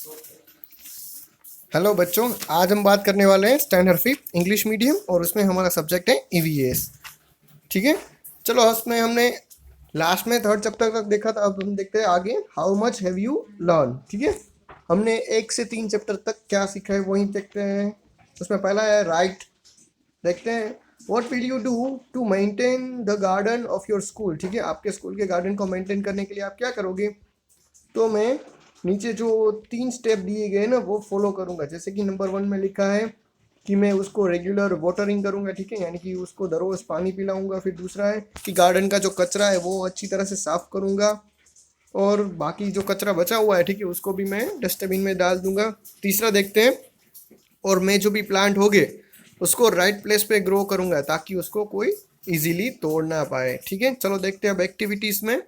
Hello बच्चों, आज हम बात करने वाले हैं स्टैंडर्ड फिफ्थ इंग्लिश मीडियम और उसमें हमारा सब्जेक्ट है ईवीएस। ठीक है, चलो उसमें हमने लास्ट में थर्ड चैप्टर तक देखा था। अब हम देखते हैं आगे, how much have you learn. ठीक है, हमने 1 से 3 चैप्टर तक क्या सीखा है वही देखते हैं। उसमें पहला है राइट। देखते हैं, what will you do to maintain the garden of your school. ठीक है, आपके स्कूल के गार्डन को मेंटेन करने के लिए आप क्या करोगे। तो मैं नीचे जो 3 स्टेप दिए गए ना वो फॉलो करूँगा। जैसे कि नंबर 1 में लिखा है कि मैं उसको रेगुलर वाटरिंग करूँगा। ठीक है, यानी कि उसको रोज़ पानी पिलाऊंगा। फिर दूसरा है कि गार्डन का जो कचरा है वो अच्छी तरह से साफ़ करूँगा, और बाकी जो कचरा बचा हुआ है ठीक है उसको भी मैं डस्टबिन में डाल दूंगा। तीसरा देखते हैं, और मैं जो भी प्लांट होगे उसको राइट प्लेस पे ग्रो करूँगा ताकि उसको कोई इजीली तोड़ ना पाए। ठीक है, चलो देखते हैं अब एक्टिविटीज़ में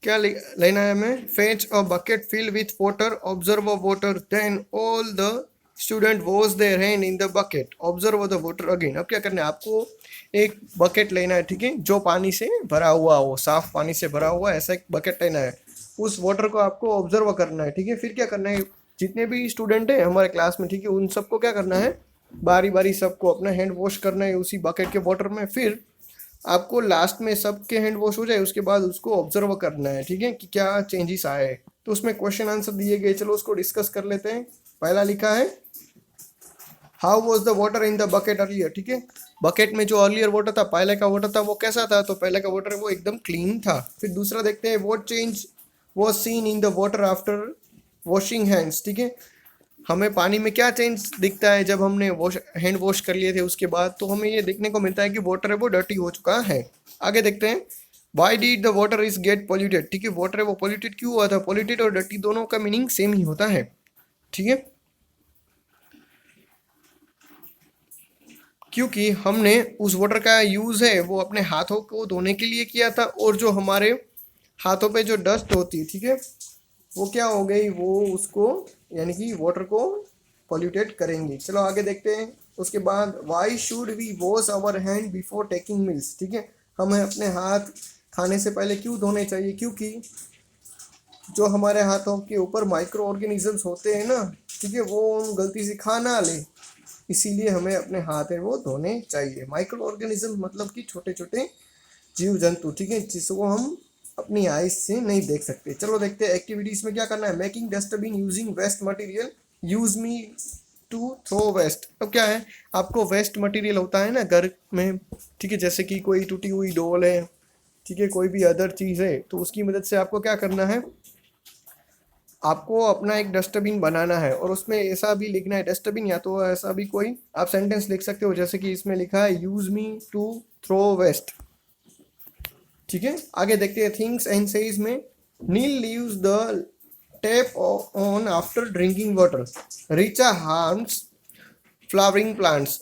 क्या लेना है हमें। Fetch a bucket fill with water, observe a water, then all the student wash their hand in the bucket, observe the water again. अब क्या करना है आपको, एक बकेट लेना है। ठीक है, जो पानी से भरा हुआ हो, साफ पानी से भरा हुआ ऐसा एक बकेट लेना है। उस वाटर को आपको ऑब्जर्व करना है। ठीक है, फिर क्या करना है, जितने भी स्टूडेंट हैं हमारे क्लास में ठीक है उन सबको क्या करना है, बारी बारी सबको अपना हैंड वॉश करना है उसी बकेट के वाटर में। फिर आपको लास्ट में सबके हैंड वॉश हो जाए उसके बाद उसको ऑब्जर्व करना है। ठीक है, कि क्या चेंजेस आए। तो उसमें क्वेश्चन आंसर दिए गए, चलो उसको डिस्कस कर लेते हैं। पहला लिखा है, how was the water in the bucket earlier. ठीक है, बकेट में जो अर्लियर वाटर था, पहले का वाटर था, वो कैसा था। तो पहले का वाटर वो एकदम क्लीन था। फिर दूसरा देखते हैं, what change was seen in the water after washing hands. ठीक है, हमें पानी में क्या चेंज दिखता है जब हमने हैंड वॉश कर लिए थे उसके बाद। तो हमें ये देखने को मिलता है कि वाटर है वो डर्टी हो चुका है। आगे देखते हैं, why did the water is get polluted. ठीक है, वाटर है वो पॉल्यूटेड क्यों हुआ था। पॉल्यूटेड और डर्टी दोनों का मीनिंग सेम ही होता है। ठीक है, क्योंकि हमने उस वाटर का यूज़ है वो अपने हाथों को धोने के लिए किया था, और जो हमारे हाथों पे जो डस्ट होती है ठीक है वो क्या हो गई, वो उसको यानी कि वाटर को पॉल्यूटेड करेंगी। चलो आगे देखते हैं। उसके बाद, why should we wash our hand before taking meals. ठीक है, हमें अपने हाथ खाने से पहले क्यों धोने चाहिए, क्योंकि जो हमारे हाथों के ऊपर माइक्रो ऑर्गेनिजम्स होते हैं ना ठीक है वो हम गलती से खा ना ले, इसीलिए हमें अपने हाथ है वो धोने चाहिए। माइक्रो ऑर्गेनिज्म मतलब कि छोटे छोटे जीव जंतु ठीक है जिसको हम अपनी आइज से नहीं देख सकते। चलो देखते हैं एक्टिविटीज में क्या करना है। Making dustbin using waste material, use me to throw waste. अब क्या है, आपको वेस्ट मटेरियल होता है ना घर में ठीक है, जैसे कि कोई टूटी हुई डोल है ठीक है, कोई भी अदर चीज़ है, तो उसकी मदद से आपको क्या करना है, आपको अपना एक डस्टबिन बनाना है। और उसमें ऐसा भी लिखना है डस्टबिन, या तो ऐसा भी कोई आप सेंटेंस लिख सकते हो जैसे कि इसमें लिखा है, use me to throw waste. ठीक है, आगे देखते हैं थिंग्स एंड सेज में, Neel leaves the tap on after drinking water, Richa harms flowering plants,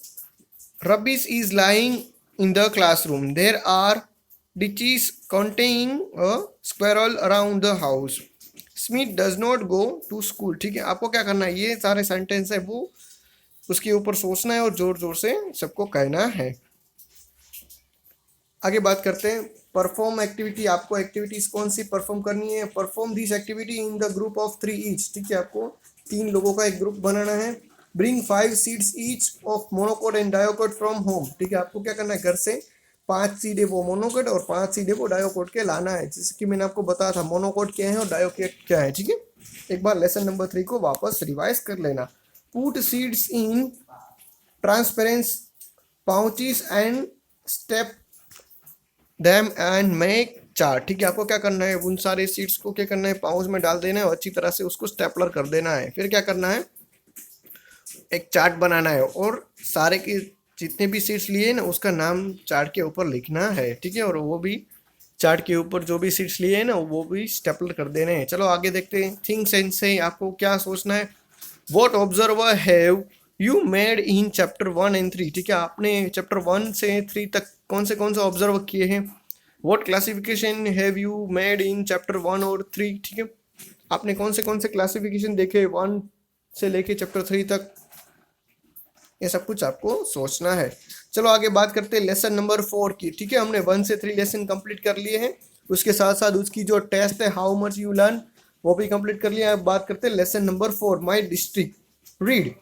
rubbish is lying in the classroom, there are ditches containing a squirrel around the house, Smith does not go to school। ठीक है, आपको क्या करना है, ये सारे sentence है वो उसके ऊपर सोचना है और जोर जोर से सबको कहना है। आगे बात करते हैं परफॉर्म एक्टिविटी। आपको एक्टिविटीज कौन सी परफॉर्म करनी है। Perform this activity in the group of 3 each. ठीक है, आपको 3 लोगों का एक ग्रुप बनाना है। Bring 5 seeds each of monocot and dicot from home. ठीक है, आपको क्या करना है, घर से 5 सीधे वो मोनोकोट और 5 सीधे वो डायोकोट के लाना है। जैसे कि मैंने आपको बताया था मोनोकोट क्या है और डायोकोट क्या है। ठीक है, एक बार लेसन नंबर 3 को वापस रिवाइज कर लेना। Put seeds in transparence pouches and step them and make chart. ठीक है, आपको क्या करना है, उन सारे सीड्स को क्या करना है, पाउच में डाल देना है और अच्छी तरह से उसको स्टेपलर कर देना है। फिर क्या करना है, एक चार्ट बनाना है और सारे के जितने भी सीड्स लिए ना उसका नाम चार्ट के ऊपर लिखना है। ठीक है, और वो भी चार्ट के ऊपर जो भी सीड्स लिए हैं ना वो भी स्टेपलर कर देने हैं। चलो आगे देखते हैं थिंग्स एंड से आपको क्या सोचना है। What observer have you made in chapter 1 and 3। ठीक है, आपने चैप्टर 1 से 3 तक कौन से ऑब्जर्व किए हैं। What classification have you made in chapter 1 और 3। ठीक है, आपने कौन से क्लासिफिकेशन देखे 1 से लेके चैप्टर 3 तक, ये सब कुछ आपको सोचना है। चलो आगे बात करते हैं लेसन नंबर 4 की। ठीक है, हमने 1 से 3 लेसन कंप्लीट कर लिए हैं, उसके साथ साथ उसकी जो टेस्ट है हाउ मच यू लर्न वो भी कंप्लीट कर लिया। अब बात करते हैं lesson number 4, my district. Read.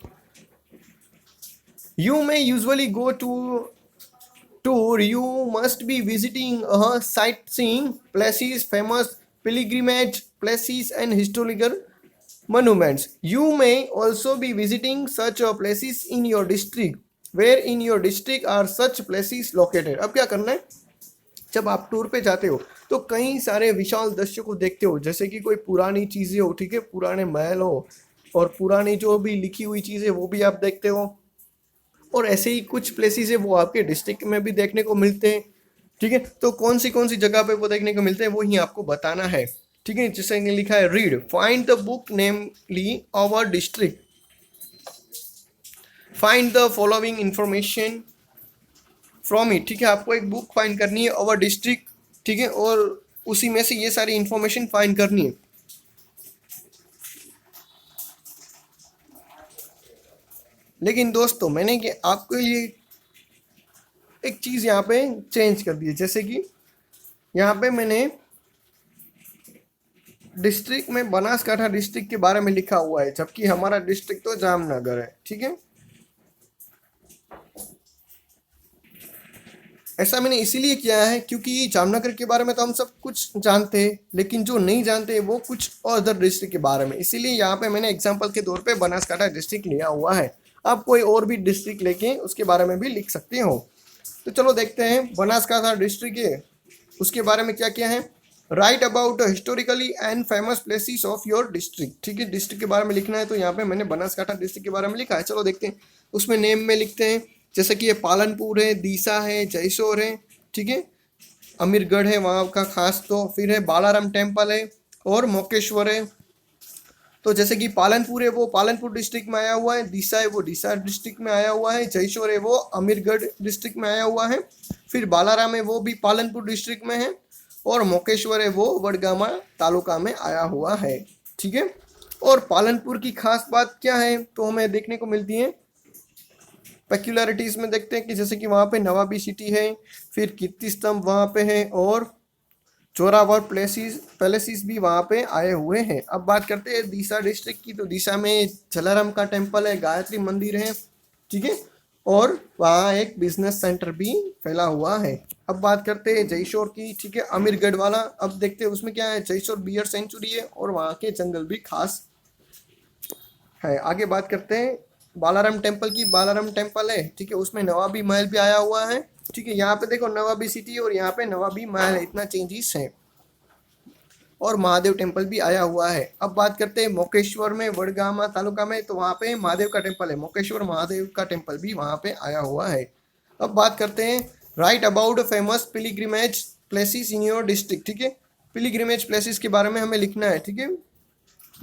You may usually go to tour, you must be visiting sightseeing places, famous pilgrimage places, and historical monuments. You may also be visiting such places in your district. Where in your district are such places located? अब क्या करना है, जब आप tour पे जाते हो तो कई सारे विशाल दृश्य को देखते हो, जैसे कि कोई पुरानी चीज़ें हो, ठीक है, पुराने महल हो, और पुरानी जो भी लिखी हुई चीज़ें वो भी आप देखते हो, और ऐसे ही कुछ प्लेसेस है वो आपके डिस्ट्रिक्ट में भी देखने को मिलते हैं। ठीक है, तो कौन सी जगह पे वो देखने को मिलते हैं वो ही आपको बताना है। ठीक है, जैसे लिखा है read, find the book namely our district, find the following information from it. ठीक है, आपको एक बुक फाइंड करनी है आवर डिस्ट्रिक्ट, ठीक है, और उसी में से ये सारी इंफॉर्मेशन फाइंड करनी है। लेकिन दोस्तों मैंने कि आपके लिए एक चीज़ यहाँ पे चेंज कर दी है, जैसे कि यहाँ पे मैंने डिस्ट्रिक्ट में बनासकाठा डिस्ट्रिक्ट के बारे में लिखा हुआ है, जबकि हमारा डिस्ट्रिक्ट तो जामनगर है। ठीक है, ऐसा मैंने इसीलिए किया है क्योंकि जामनगर के बारे में तो हम सब कुछ जानते हैं, लेकिन जो नहीं जानते वो कुछ अदर डिस्ट्रिक्ट के बारे में, इसीलिए यहाँ पे मैंने एग्जाम्पल के तौर पे बनासकाठा डिस्ट्रिक्ट लिया हुआ है। आप कोई और भी डिस्ट्रिक्ट लेके उसके बारे में भी लिख सकते हो। तो चलो देखते हैं बनासकाठा डिस्ट्रिक्ट है उसके बारे में क्या क्या है। Right about historically and famous places of your district. ठीक है, डिस्ट्रिक्ट के बारे में लिखना है, तो यहाँ पे मैंने बनासकाठा डिस्ट्रिक्ट के बारे में लिखा है। चलो देखते हैं, उसमें नेम में लिखते हैं, जैसे कि ये पालनपुर है, दीसा है, जयसोर है, ठीक है, अमीरगढ़ है वहाँ का खास, तो फिर है बालाराम टेम्पल है और मोकेश्वर है। तो जैसे कि पालनपुर है वो पालनपुर डिस्ट्रिक्ट में आया हुआ है, दीसा है वो डीसा डिस्ट्रिक्ट में आया हुआ है, जयसोर है वो अमीरगढ़ डिस्ट्रिक्ट में आया हुआ है, फिर बालाराम है वो भी पालनपुर डिस्ट्रिक्ट में है, और मोकेश्वर है वो वडगामा तालुका में आया हुआ है। ठीक है, और पालनपुर की खास बात क्या है तो हमें देखने को मिलती है, पेक्युलरिटीज में देखते हैं कि जैसे कि वहाँ पे नवाबी सिटी है, फिर कीर्ति स्तंभ वहाँ पे है, और जोरावर पैलेसिस भी वहाँ पे आए हुए हैं। अब बात करते हैं दीसा डिस्ट्रिक्ट की, तो दीसा में जलाराम का टेम्पल है, गायत्री मंदिर है, ठीक है, और वहाँ एक बिजनेस सेंटर भी फैला हुआ है। अब बात करते हैं जयसोर की, ठीक है, अमीरगढ़ वाला। अब देखते हैं उसमें क्या है, जयसोर बियर सेंचुरी है और वहाँ के जंगल भी खास है। आगे बात करते हैं बालाराम टेम्पल की, बालाराम टेम्पल है, ठीक है, उसमें नवाबी महल भी आया हुआ है। ठीक है, यहाँ पे देखो नवाबी सिटी और यहाँ पे नवाबी महल है, इतना चेंजेस है, और महादेव टेम्पल भी आया हुआ है। अब बात करते हैं मोकेश्वर में, वडगामा तालुका में, तो वहाँ पे महादेव का टेम्पल है, मोकेश्वर महादेव का टेम्पल भी वहाँ पे आया हुआ है। अब बात करते हैं right about famous pilgrimage places in your district. ठीक है, पिलिग्रिमेज प्लेसेस के बारे में हमें लिखना है। ठीक है,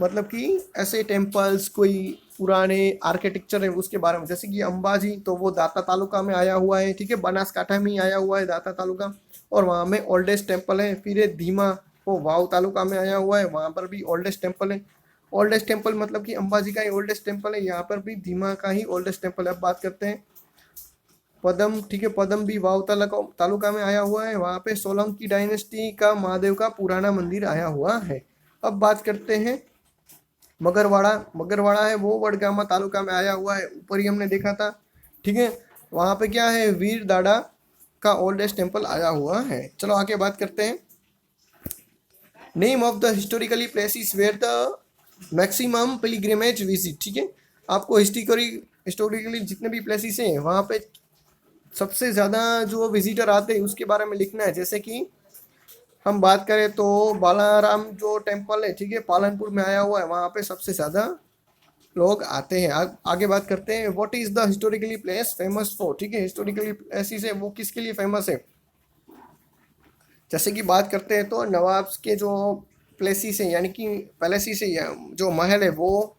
मतलब कि ऐसे टेम्पल्स, कोई पुराने आर्किटेक्चर है उसके बारे में, जैसे कि अंबाजी, तो वो दाता तालुका में आया हुआ है। ठीक है, बनासकाठा में ही आया हुआ है दाता तालुका, और वहाँ में ओल्डेस्ट टेम्पल है। फिर धीमा, वो वाव तालुका में आया हुआ है, वहाँ पर भी ओल्डेस्ट टेम्पल है। ओल्डेस्ट टेम्पल मतलब कि अंबाजी का ही ओल्डेस्ट टेम्पल है, यहाँ पर भी धीमा का ही ओल्डेस्ट टेम्पल है। अब बात करते हैं पदम, ठीक है, पदम भी वाव तालुका में आया हुआ है, वहाँ पे सोलंकी डायनेस्टी का महादेव का पुराना मंदिर आया हुआ है। अब बात करते हैं मगरवाड़ा, मगरवाड़ा है वो वडगामा तालुका में आया हुआ है, ऊपर ही हमने देखा था। ठीक है, वहाँ पे क्या है, वीर दाड़ा का ओल्डेस्ट टेम्पल आया हुआ है। चलो आगे बात करते हैं name of the historically places where the maximum pilgrimage visit. ठीक है, आपको हिस्टोरिकली जितने भी प्लेसेस हैं वहाँ पे सबसे ज़्यादा जो विजिटर आते हैं उसके बारे में लिखना है। जैसे कि हम बात करें तो बालाराम जो टेम्पल है, ठीक है, पालनपुर में आया हुआ है, वहाँ पे सबसे ज़्यादा लोग आते हैं। आगे बात करते हैं what is the historically place famous for. ठीक है, हिस्टोरिकली प्लेसेस है वो किसके लिए फेमस है, जैसे कि बात करते हैं तो नवाब के जो प्लेसेस है, यानी कि पैलेसिस है, जो महल है वो,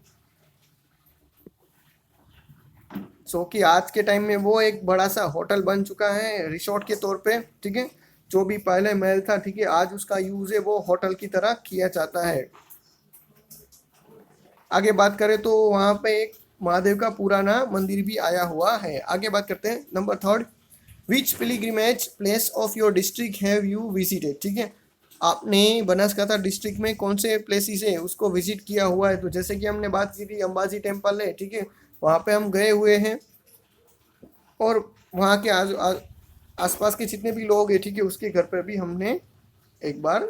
सो कि आज के टाइम में वो एक बड़ा सा होटल बन चुका है रिसोर्ट के तौर पे। ठीक है, जो भी पहले महल था, ठीक है, आज उसका यूज़ है वो होटल की तरह किया जाता है। आगे बात करें तो वहाँ पे एक महादेव का पुराना मंदिर भी आया हुआ है। आगे बात करते हैं number 3, which pilgrimage place of your district have you visited. ठीक है, आपने बनासकांठा डिस्ट्रिक्ट में कौन से प्लेसेस है उसको विजिट किया हुआ है। तो जैसे कि हमने बात की थी अंबाजी टेम्पल है, ठीक है, वहाँ पे हम गए हुए हैं और वहाँ के आसपास के जितने भी लोग हैं, ठीक है, उसके घर पर भी हमने एक बार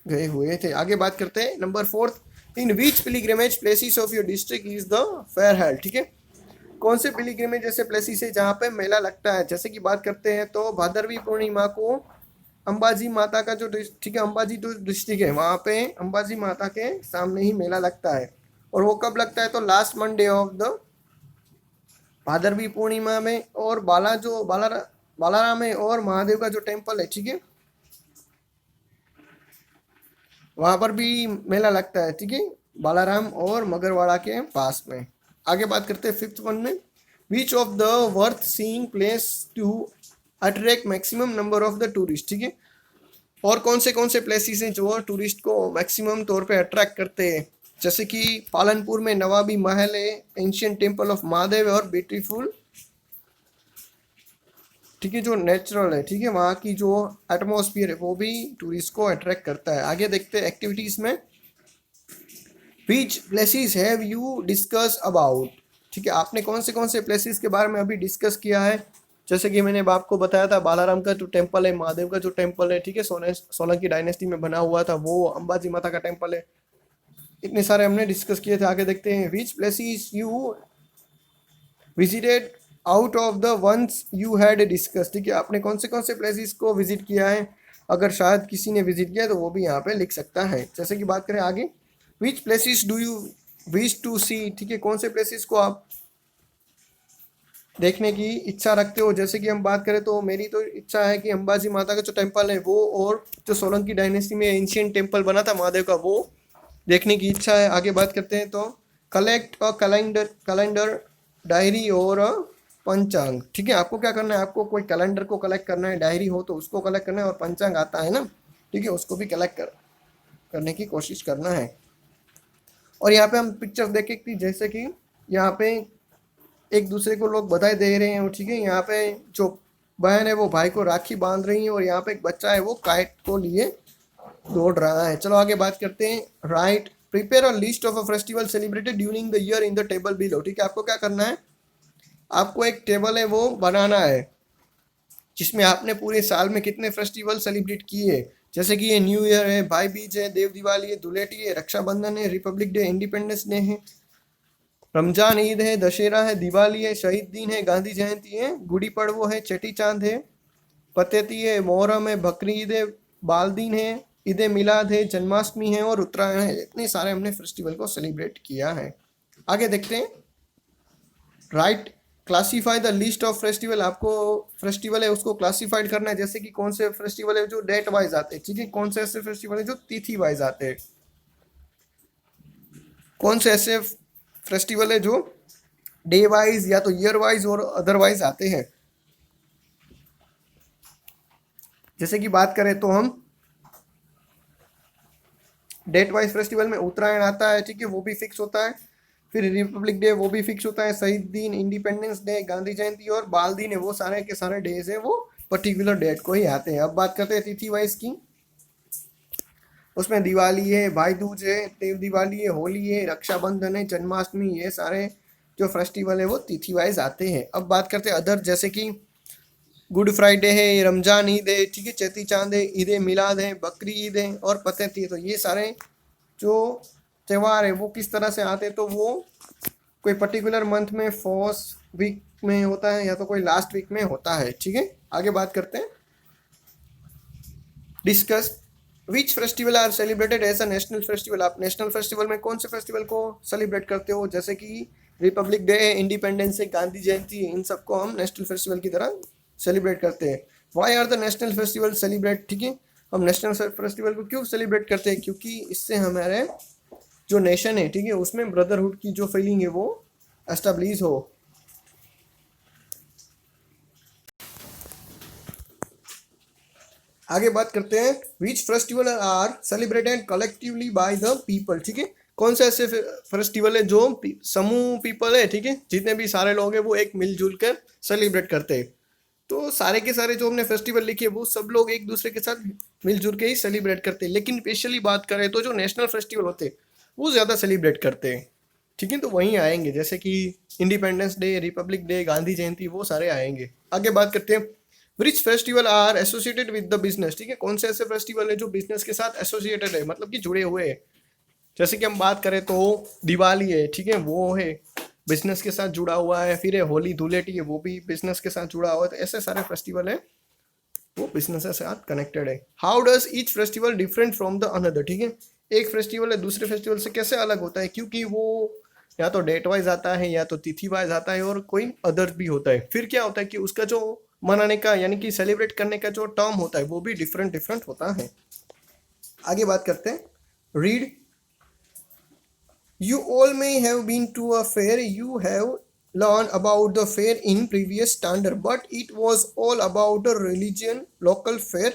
गए हुए थे। आगे बात करते हैं number 4, in which pilgrimage places of your district is the fair held, ठीक है, कौन से पिलिग्रिमेज जैसे प्लेसेस है जहाँ पे मेला लगता है। जैसे कि बात करते हैं तो भादरवी पूर्णिमा को अंबाजी माता का जो ठीक है, अंबाजी जो डिस्ट्रिक्ट है वहाँ पे अंबाजी माता के सामने ही मेला लगता है। और वो कब लगता है तो last Monday of the Bhadarvi पूर्णिमा में। और बालाराम है और महादेव का जो टेम्पल है, ठीक है, वहाँ पर भी मेला लगता है, ठीक है, बालाराम और मगरवाड़ा के पास में। आगे बात करते हैं 5th वन में, which of the worth seeing place to attract maximum number of the tourist, ठीक है, और कौन से प्लेसेस हैं जो टूरिस्ट को मैक्सिमम तौर पे अट्रैक्ट करते हैं। जैसे कि पालनपुर में नवाबी महल है, एंशियंट टेम्पल ऑफ महादेव है और ब्यूटीफुल, ठीक है, जो नेचुरल है, ठीक है, वहाँ की जो एटमॉस्फेयर है वो भी टूरिस्ट को अट्रैक्ट करता है। आगे देखते हैं एक्टिविटीज़ में, which places have you discuss about, ठीक है, आपने कौन से प्लेसेस के बारे में अभी डिस्कस किया है। जैसे कि मैंने आपको बताया था बालाराम का जो टेम्पल है, महादेव का जो टेम्पल है, ठीक है, सोलंकी डायनेस्टी में बना हुआ था वो, अंबाजी माता का टेम्पल है, इतने सारे हमने डिस्कस किए थे। आगे देखते हैं, which places you visited out of the ones you had discuss, ठीक है, आपने कौन से प्लेसेस को विजिट किया है, अगर शायद किसी ने विजिट किया तो वो भी यहाँ पे लिख सकता है। जैसे कि बात करें आगे, which places do you wish to see, ठीक है, कौन से प्लेसेस को आप देखने की इच्छा रखते हो। जैसे कि हम बात करें तो मेरी तो इच्छा है कि अंबाजी माता का जो टेम्पल है वो, और जो सोलंकी डायनेस्टी में एंशियंट टेम्पल बना था महादेव का, वो देखने की इच्छा है। आगे बात करते हैं तो कलेक्ट अ कैलेंडर डायरी और पंचांग, ठीक है, आपको क्या करना है, आपको कोई कैलेंडर को कलेक्ट करना है, डायरी हो तो उसको कलेक्ट करना है, और पंचांग आता है ना, ठीक है, उसको भी कलेक्ट करने की कोशिश करना है। और यहाँ पे हम पिक्चर्स देखे कि जैसे कि यहाँ पे एक दूसरे को लोग बधाई दे रहे हैं, ठीक है, यहाँ पे जो बहन है वो भाई को राखी बांध रही है, और यहाँ पे एक बच्चा है वो काइट को लिए दौड़ रहा है। चलो आगे बात करते हैं, right prepare a list of a festival celebrated during the year in the table below, ठीक है, आपको क्या करना है, आपको एक टेबल है वो बनाना है जिसमें आपने पूरे साल में कितने फेस्टिवल सेलिब्रेट किए। जैसे कि ये न्यू ईयर है, भाई बीज है, देव दिवाली है, धुलेटी है, रक्षाबंधन है, रिपब्लिक डे, इंडिपेंडेंस डे है, रमजान ईद है, दशहरा है, दिवाली है, शहीद दिन है, गांधी जयंती है, गुड़ी पड़वो है, चेटी चांद है, पतेती है, मोहर्रम है, बकरी ईद है, बाल दिन है, ईद मिलाद है, जन्माष्टमी है और उत्तरायण है। इतने सारे हमने फेस्टिवल को सेलिब्रेट किया है। आगे देखते हैं, right classify the list of festival, आपको फेस्टिवल है उसको क्लासीफाइड करना है। जैसे कि कौन से फेस्टिवल है जो डेट वाइज आते हैं, ठीक है, कौन से ऐसे फेस्टिवल है जो तिथि वाइज आते हैं, कौन से ऐसे फेस्टिवल है जो डे वाइज या तो ईयर वाइज और अदरवाइज आते हैं। जैसे कि बात करें तो हम डेट वाइज फेस्टिवल में उत्तरायण आता है, ठीक है, वो भी फिक्स होता है, फिर रिपब्लिक डे वो भी फिक्स होता है, शहीद दिन, इंडिपेंडेंस डे, गांधी जयंती और बाल दिन है, वो सारे के सारे डेज है वो पर्टिकुलर डेट को ही आते हैं। अब बात करते हैं तिथि वाइज की, उसमें दिवाली है, भाई दूज है, देव दिवाली है, होली है, रक्षाबंधन है, जन्माष्टमी, ये सारे जो फेस्टिवल है वो तिथि वाइज आते हैं। अब बात करते हैं अदर, जैसे कि गुड फ्राइडे है, रमजान ईद है, ठीक है, चेती चांद है, ईद मिलाद है, बकरी ईद है और पतेती है। तो ये सारे जो त्यौहार है वो किस तरह से आते हैं, तो वो कोई पर्टिकुलर मंथ में फर्स्ट वीक में होता है या तो कोई लास्ट वीक में होता है, ठीक है। आगे बात करते हैं, discuss which festival are celebrated as a national festival, आप नेशनल फेस्टिवल में कौन से फेस्टिवल को सेलिब्रेट करते हो। जैसे कि Republic Day, Independence Day, Gandhi Jayanti, इन सबको हम नेशनल फेस्टिवल की तरह सेलिब्रेट करते हैं। Why are the national festival celebrate, ठीक है, हम नेशनल फेस्टिवल को क्यों सेलिब्रेट करते हैं, क्योंकि इससे हमारे जो नेशन है, ठीक है, उसमें ब्रदरहुड की जो फीलिंग है वो एस्टेब्लिश हो। आगे बात करते हैं, which festival are celebrated collectively by the people, ठीक है, कौन से ऐसे फेस्टिवल है जो समूह पीपल है, ठीक है, जितने भी सारे लोग हैं वो एक मिलजुल कर सेलिब्रेट करते हैं। तो सारे के सारे जो हमने फेस्टिवल लिखे वो सब लोग एक दूसरे के साथ मिलजुल के ही सेलिब्रेट करते हैं, लेकिन स्पेशली बात करें तो जो नेशनल फेस्टिवल होते हैं वो ज़्यादा सेलिब्रेट करते हैं। ठीक है, तो वहीं आएंगे जैसे कि Independence Day, Republic Day, Gandhi Jayanti, वो सारे आएंगे। आगे बात करते हैं, which festival are associated with the business. ठीक है, कौन से ऐसे फेस्टिवल है जो बिजनेस के साथ एसोसिएटेड है, मतलब कि जुड़े हुए हैं। जैसे कि हम बात करें तो दिवाली है, ठीक है, वो है बिजनेस के साथ जुड़ा हुआ है। फिर है होली धुलेटी है, वो भी बिजनेस के साथ जुड़ा हुआ है। तो ऐसे सारे फेस्टिवल है वो बिजनेस के साथ कनेक्टेड है। How does each festival different from the another. ठीक है, एक फेस्टिवल है दूसरे फेस्टिवल से कैसे अलग होता है, क्योंकि वो या तो डेट वाइज आता है या तो तिथि वाइज आता है और कोई अदर भी होता है। फिर क्या होता है कि उसका जो मनाने का यानी कि सेलिब्रेट करने का जो टर्म होता है वो भी डिफरेंट डिफरेंट होता है। आगे बात करते हैं, read, you all may have been to a fair, you have learned about the fair in previous standard, but it was all about a religion local fair.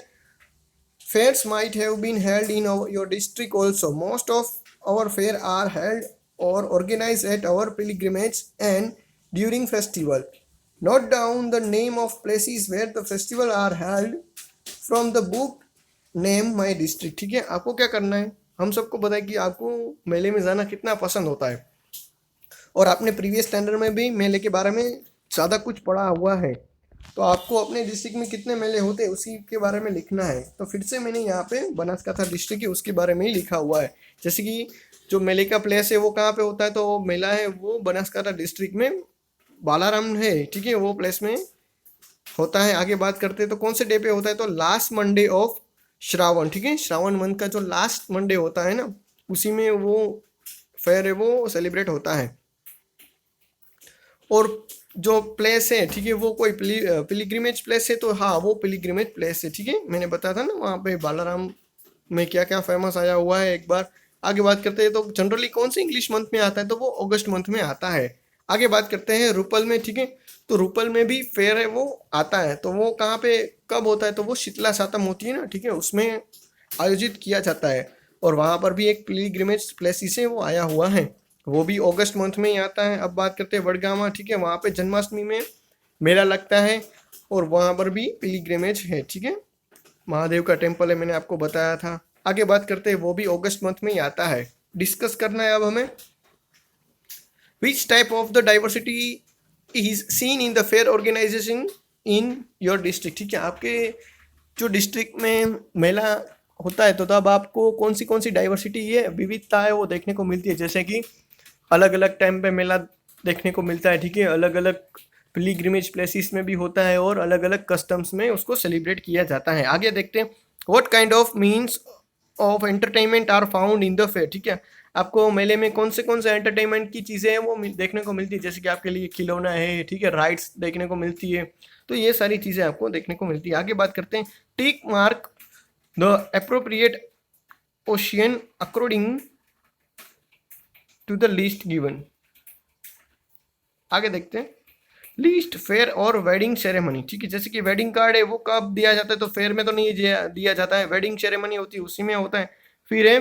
Fairs might have been held in your district also. Most of our fair are held or organized at our pilgrimage and during festival. Note down the name of places where the festival are held from the book name my district. ठीक है, आपको क्या करना है, हम सबको पता है कि आपको मेले में जाना कितना पसंद होता है और आपने प्रीवियस स्टैंडर्ड में भी मेले के बारे में ज़्यादा कुछ पढ़ा हुआ है। तो आपको अपने डिस्ट्रिक्ट में कितने मेले होते हैं उसी के बारे में लिखना है। तो फिर से मैंने यहाँ पे बनासकांठा डिस्ट्रिक्ट है उसके बारे में ही लिखा हुआ है। जैसे कि जो मेले का प्लेस है वो कहाँ पे होता है, तो मेला है वो बनासकांठा डिस्ट्रिक्ट में बालाराम है। ठीक है, वो प्लेस में होता है। आगे बात करते हैं तो कौन से डे पे होता है, तो लास्ट मंडे ऑफ श्रावण। ठीक है, श्रावण मंथ का जो लास्ट मंडे होता है ना उसी में वो फेयर है वो सेलिब्रेट होता है। और जो प्लेस है, ठीक है, वो कोई पिलिग्रिमेज प्लेस है, तो हाँ वो पिलिग्रिमेज प्लेस है। ठीक है, मैंने बताया था ना वहाँ पे बालाराम में क्या क्या फेमस आया हुआ है एक बार। आगे बात करते हैं तो जनरली कौन से इंग्लिश मंथ में आता है, तो वो अगस्त मंथ में आता है। आगे बात करते हैं रुपल में। ठीक है, तो रुपल में भी फेयर है वो आता है। तो वो कहाँ पे कब होता है, तो वो शीतला सातम होती है ना, ठीक है, उसमें आयोजित किया जाता है। और वहाँ पर भी एक पिलिग्रिमेज प्लेसिस है वो आया हुआ है, वो भी अगस्त मंथ में ही आता है। अब बात करते हैं वडगामा। ठीक है, वहाँ पे जन्माष्टमी में मेला लगता है और वहाँ पर भी पिलिग्रिमेज है। ठीक है, महादेव का टेम्पल है, मैंने आपको बताया था। आगे बात करते हैं, वो भी अगस्त मंथ में ही आता है। डिस्कस करना है अब हमें, which type of the diversity is seen in the fair organization in your district. ठीक है, आपके जो डिस्ट्रिक्ट में मेला होता है तो तब आपको कौन सी डाइवर्सिटी है, विविधता है, वो देखने को मिलती है। जैसे कि अलग अलग टाइम पे मेला देखने को मिलता है। ठीक है, अलग अलग पिलिग्रिमेज प्लेसेस में भी होता है और अलग अलग कस्टम्स में उसको सेलिब्रेट किया जाता है। आगे देखते हैं, what kind of means of entertainment are found in the fair. ठीक है, आपको मेले में कौन से एंटरटेनमेंट की चीज़ें हैं वो देखने को मिलती है। जैसे कि आपके लिए खिलौना है, ठीक है, राइड्स देखने को मिलती है। तो ये सारी चीज़ें आपको देखने को मिलती है। आगे बात करते हैं, tick mark the appropriate ocean according to the list given. आगे देखते हैं, लिस्ट, फेयर और वेडिंग सेरेमनी। ठीक है, जैसे कि वेडिंग कार्ड है वो कब दिया जाता है, तो फेयर में तो नहीं दिया जाता है, वेडिंग सेरेमनी होती है उसी में होता है। फिर है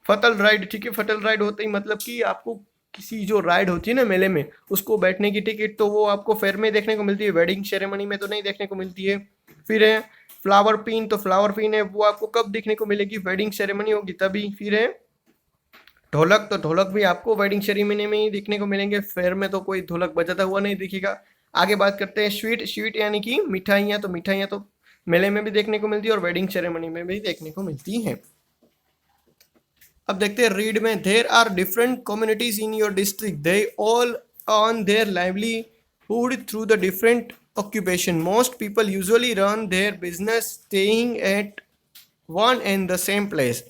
फटल राइड। ठीक है, फटल राइड होता ही मतलब कि आपको किसी जो राइड होती है ना मेले में उसको बैठने की टिकट, तो वो आपको फेयर में देखने को मिलती है, वेडिंग सेरेमनी में तो नहीं देखने को मिलती है। फिर है फ्लावर पिन, तो फ्लावर पिन है वो आपको कब देखने को मिलेगी, वेडिंग सेरेमनी होगी तभी। फिर है ढोलक, तो ढोलक भी आपको वेडिंग सेरेमनी में ही देखने को मिलेंगे, फेयर में तो कोई ढोलक बजाता हुआ नहीं दिखेगा। आगे बात करते हैं स्वीट। स्वीट यानी कि मिठाइयाँ, तो मिठाइयाँ तो मेले में भी देखने को मिलती है और वेडिंग सेरेमनी में भी देखने को मिलती हैं। अब देखते हैं रीड में, there are different communities in your district, they all earn their livelihood through the different occupation. Most people usually run their business staying at one and the same place.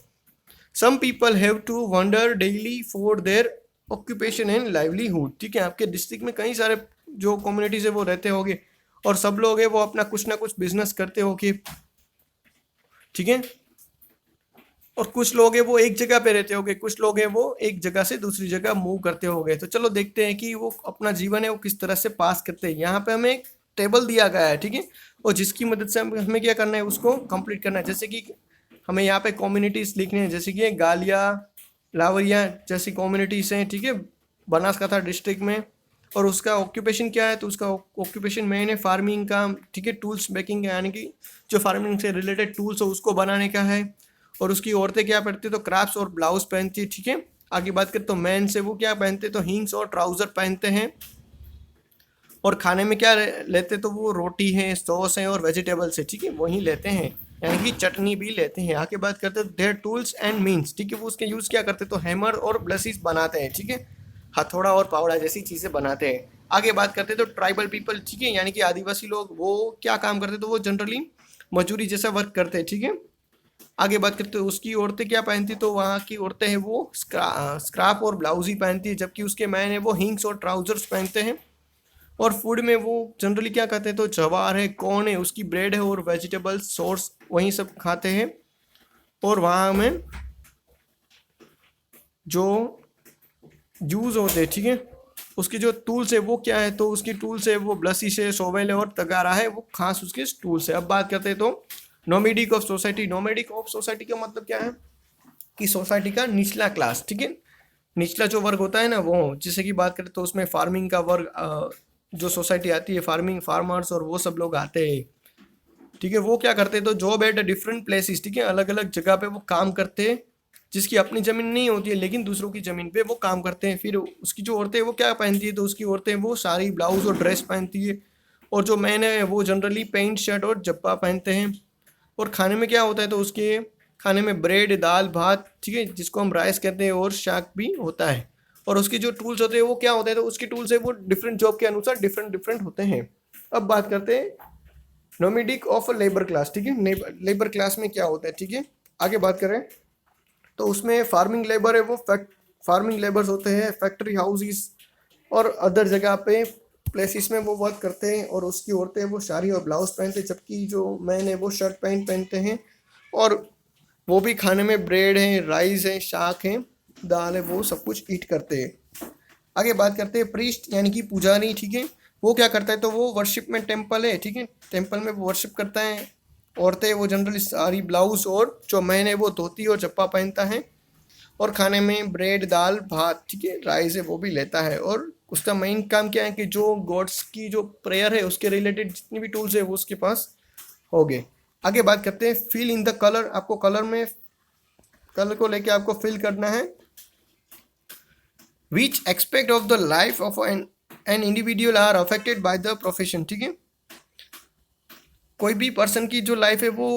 Some people have to wander daily for their occupation and livelihood. ठीक है, आपके district में कई सारे जो communities है वो रहते होंगे और सब लोग है वो अपना कुछ ना कुछ बिजनेस करते होंगे। ठीक है, और कुछ लोग है वो एक जगह पे रहते होंगे, कुछ लोग है वो एक जगह से दूसरी जगह मूव करते होंगे। तो चलो देखते हैं कि वो अपना जीवन है वो किस तरह से पास करते हैं। यहाँ पे हमें एक टेबल दिया गया है, ठीक है, और जिसकी मदद से हमें क्या करना है, उसको कंप्लीट करना है। जैसे कि हमें यहाँ पे कम्युनिटीज लिखने हैं, जैसे कि गालिया, लावरिया जैसी कम्युनिटीज हैं, ठीक है, बनासकांठा डिस्ट्रिक्ट में। और उसका ऑक्यूपेशन क्या है, तो उसका ऑक्यूपेशन मेन है फार्मिंग का, ठीक है, टूल्स मेकिंग यानी कि जो फार्मिंग से रिलेटेड टूल्स हो उसको बनाने का है। और उसकी औरतें क्या पहनती है, तो क्राफ्ट्स और ब्लाउज पहनती है, ठीक है। आगे बात करें तो मैन से वो क्या पहनते हैं, तो हींग्स और ट्राउजर पहनते हैं। और खाने में क्या लेते, तो वो रोटी है, सॉस है और वेजिटेबल्स है, ठीक है, वही लेते हैं, यानी कि चटनी भी लेते हैं। आगे बात करते हैं देयर टूल्स एंड मीन्स, ठीक है, वो उसके यूज़ क्या करते हैं, तो हैमर और ब्लसीज बनाते हैं, ठीक है, हथौड़ा और पावड़ा जैसी चीज़ें बनाते हैं। आगे बात करते हैं तो ट्राइबल पीपल, ठीक है, यानी कि आदिवासी लोग, वो क्या काम करते हैं, तो वो जनरली मजदूरी जैसा वर्क करते हैं, ठीक है। आगे बात करते हैं उसकी औरतें क्या पहनती, तो वहाँ की औरतें हैं वो स्क्राफ और ब्लाउज ही पहनती है, जबकि उसके मैन है वो हिंग्स और ट्राउजर्स पहनते हैं। और फूड में वो जनरली क्या खाते हैं, तो जवार है, कॉर्न है, उसकी ब्रेड है और वेजिटेबल्स सोर्स वही सब खाते हैं। और वहाँ में जो यूज़ होते हैं, ठीक है, उसके जो टूल्स है वो क्या है, तो उसकी टूल्स है वो ब्लसी से सोवेल है और तगारा है, वो खास उसके टूल्स है। अब बात करते हैं तो nomadic of society. Nomadic of society का मतलब क्या है कि सोसाइटी का निचला क्लास, ठीक है, निचला जो वर्ग होता है ना, वो जैसे कि बात करें तो उसमें फार्मिंग का वर्ग, जो सोसाइटी आती है, फार्मिंग फार्मर्स और वो सब लोग आते हैं, ठीक है। वो क्या करते हैं, तो जॉब एट डिफरेंट प्लेसेस, ठीक है, अलग अलग जगह पे वो काम करते हैं, जिसकी अपनी ज़मीन नहीं होती है लेकिन दूसरों की ज़मीन पे वो काम करते हैं। फिर उसकी जो औरतें वो क्या पहनती है, तो उसकी औरतें वो साड़ी ब्लाउज और ड्रेस पहनती है। और जो मैन है वो जनरली पैंट शर्ट और जब्बा पहनते हैं। और खाने में क्या होता है, तो उसके खाने में ब्रेड, दाल, भात, ठीक है, जिसको हम राइस कहते हैं, और शाक भी होता है। और उसके जो टूल्स होते हैं वो क्या होते हैं, तो उसके टूल्स है वो डिफरेंट जॉब के अनुसार डिफरेंट डिफरेंट होते हैं। अब बात करते हैं नोमेडिक ऑफ लेबर क्लास, ठीक है, लेबर क्लास में क्या होता है, ठीक है। आगे बात करें तो उसमें फार्मिंग लेबर है वो फार्मिंग लेबर्स होते हैं, फैक्ट्री हाउसेस और अदर जगह पे प्लेसेस में वो वर्क करते हैं। और उसकी औरतें वो साड़ी और ब्लाउज पहनते हैं, जबकि जो मैन है वो शर्ट पैंट पहनते हैं। और वो भी खाने में ब्रेड है, राइस है, शाक है, दाल है, वो सब कुछ ईट करते हैं। आगे बात करते हैं प्रीस्ट यानी कि पुजारी, ठीक है, वो क्या करता है, तो वो वर्शिप में टेम्पल है, ठीक है, टेम्पल में वो वर्शिप करता है। औरतें वो जनरली साड़ी ब्लाउज और जो मैन है वो धोती और जप्पा पहनता है। और खाने में ब्रेड, दाल, भात, ठीक है, राइस है वो भी लेता है। और उसका मेन काम क्या है कि जो गॉड्स की जो प्रेयर है उसके रिलेटेड जितनी भी टूल्स है वो उसके पास हो गए। आगे बात करते हैं फिल इन द कलर। आपको कलर में कलर को लेके आपको फिल करना है। Which expect of the life of an individual are affected by the profession, ठीक है, कोई भी पर्सन की जो लाइफ है वो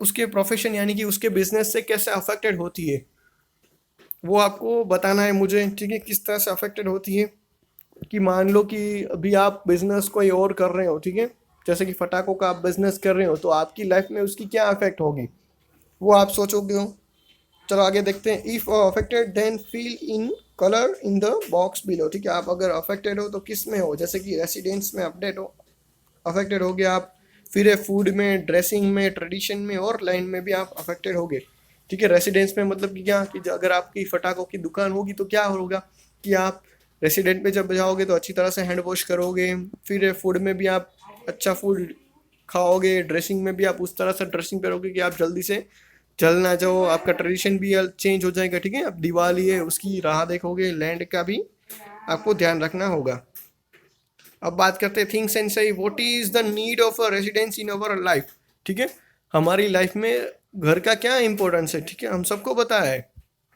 उसके प्रोफेशन यानी कि उसके बिजनेस से कैसे अफेक्टेड होती है, वो आपको बताना है मुझे, ठीक है, किस तरह से अफेक्टेड होती है। कि मान लो कि अभी आप बिजनेस कोई और कर रहे हो, ठीक है, जैसे कि फटाकों का आप बिजनेस कर रहे हो, तो आपकी लाइफ में उसकी क्या अफेक्ट होगी वो आप सोचोगे हो। चलो आगे देखते हैं। If affected then fill in colour in the box below, ठीक है, आप अगर अफेक्टेड हो तो किस में हो, जैसे कि रेसिडेंट्स में अपडेट हो अफेक्टेड हो गया आप, फिर फूड में, ड्रेसिंग में, ट्रेडिशन में और लाइन में भी आप अफेक्टेड हो गए, ठीक है। रेसिडेंस में मतलब कि क्या कि अगर आपकी फटाकों की दुकान होगी तो क्या होगा कि आप रेसिडेंट पे जब जाओगे तो अच्छी तरह से हैंड वॉश करोगे। फिर फूड में भी आप अच्छा फूड खाओगे, ड्रेसिंग में भी आप उस तरह से ड्रेसिंग करोगे कि आप जल्दी से जल ना जाओ, आपका ट्रेडिशन भी चेंज हो जाएगा, ठीक है। अब दिवाली है उसकी राह देखोगे, लैंड का भी आपको ध्यान रखना होगा। अब बात करते हैं थिंग्स एंड सही what is the need of a residence in our life, ठीक है, हमारी लाइफ में घर का क्या इंपॉर्टेंस है, ठीक है, हम सबको पता है,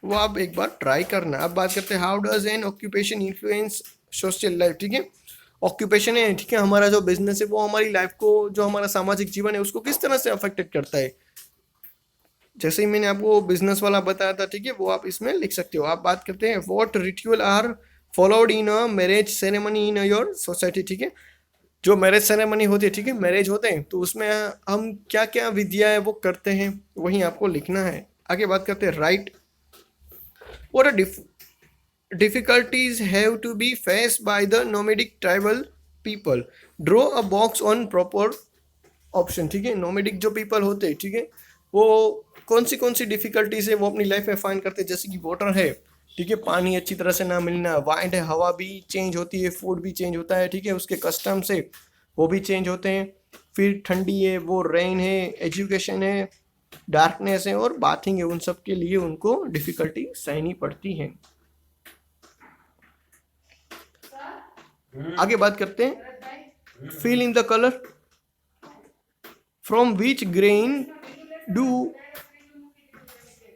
वो आप एक बार ट्राई करना। अब बात करते हैं how does N occupation influence social life, ठीक है, ऑक्यूपेशन है, ठीक है, हमारा जो बिजनेस है वो हमारी लाइफ को, जो हमारा सामाजिक जीवन है उसको किस तरह से अफेक्टेड करता है। जैसे ही मैंने आपको बिजनेस वाला बताया था, ठीक है, वो आप इसमें लिख सकते हो। आप बात करते हैं what ritual are followed in a marriage ceremony in your society, ठीक है, जो मैरिज सेरेमनी होती है, ठीक है, मैरिज होते हैं तो उसमें हम क्या क्या विधियाँ वो करते हैं वही आपको लिखना है। आगे बात करते हैं right what difficulties have to be faced by the nomadic tribal people, draw a box on proper option, ठीक है, नोमेडिक जो पीपल होते हैं, ठीक है, वो कौन सी डिफिकल्टीज है वो अपनी लाइफ में फाइंड करते हैं, जैसे कि वाटर है, ठीक है, पानी अच्छी तरह से ना मिलना, वाइंड है, हवा भी चेंज होती है, फूड भी चेंज होता है, ठीक है, उसके कस्टम्स है वो भी चेंज होते हैं। फिर ठंडी है, वो रेन है, एजुकेशन है, डार्कनेस है और बाथिंग है, उन सब के लिए उनको डिफिकल्टी सहनी पड़ती है। आगे बात करते हैं, fill in the colour, from which grain do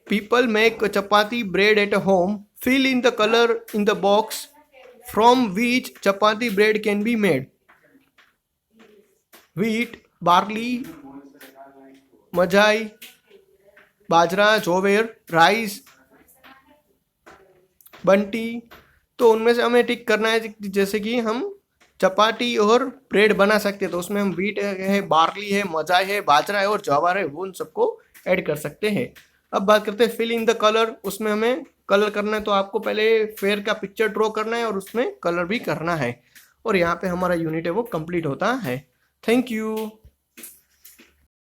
people make chapati bread at home, fill in the color in the box from which chapati bread can be made. Wheat, barley, maize, bajra, jowar, rice, बंटी। तो उनमें से हमें टिक करना है, जैसे कि हम चपाती और ब्रेड बना सकते हैं, तो उसमें हम व्हीट है, बार्ली है, मजाई है, बाजरा है और ज्वार है, वो उन सबको ऐड कर सकते हैं। अब बात करते हैं फिल इन द कलर, उसमें हमें कलर करना है, तो आपको पहले फेयर का पिक्चर ड्रॉ करना है और उसमें कलर भी करना है, और यहाँ पे हमारा यूनिट है वो कंप्लीट होता है। Thank you.